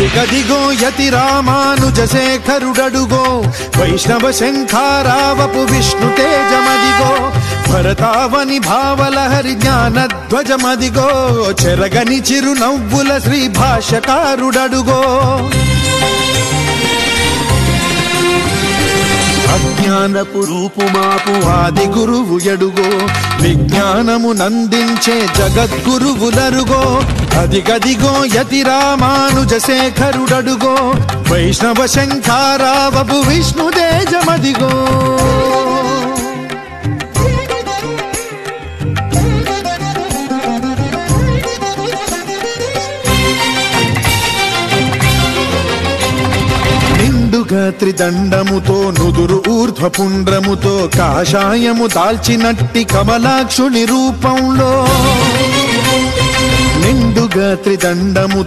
అదిగదిగో యతి రామానుజ శేఖరుడడుగో వైష్ణవ శంఖారావపు విష్ణు తేజమదిగో భరతావని భావలహరి జ్ఞానధ్వజమదిగో చెరగని చిరునవ్వుల శ్రీ భాష్యకారుడడుగో అజ్ఞానపు రూపుమాపు ఆది గురువు ఎడుగో విజ్ఞానము నందించే జగద్గురువులరుగో అదిగదిగో యతి రామానుజ శేఖరుడడుగో వైష్ణవ శంఖారావపు విష్ణు తేజమదిగో త్రిదండముతో నుదురు ఊర్ధ్వపుండ్రముతో కాషాయము దాల్చినట్టి కమలాక్షుని రూపంలో నిండుగా త్రిదండము